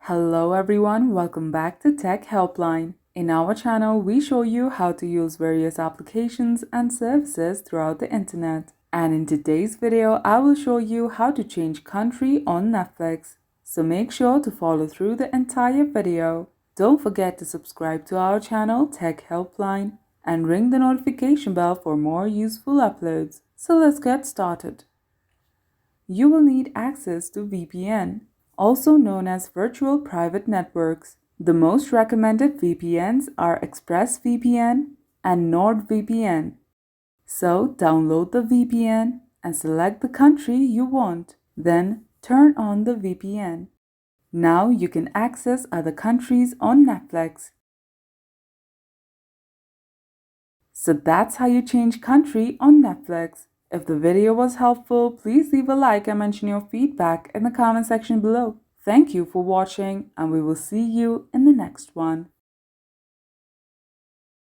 Hello everyone, welcome back to Tech Helpline. In our channel, we show you how to use various applications and services throughout the internet. And in today's video, I will show you how to change country on Netflix. So make sure to follow through the entire video. Don't forget to subscribe to our channel Tech Helpline and ring the notification bell for more useful uploads. So let's get started. You will need access to VPN, also known as virtual private networks. The most recommended VPNs are ExpressVPN and NordVPN. So download the VPN and select the country you want. Then turn on the VPN. Now you can access other countries on Netflix. So that's how you change country on Netflix. If the video was helpful, please leave a like and mention your feedback in the comment section below. Thank you for watching, and we will see you in the next one.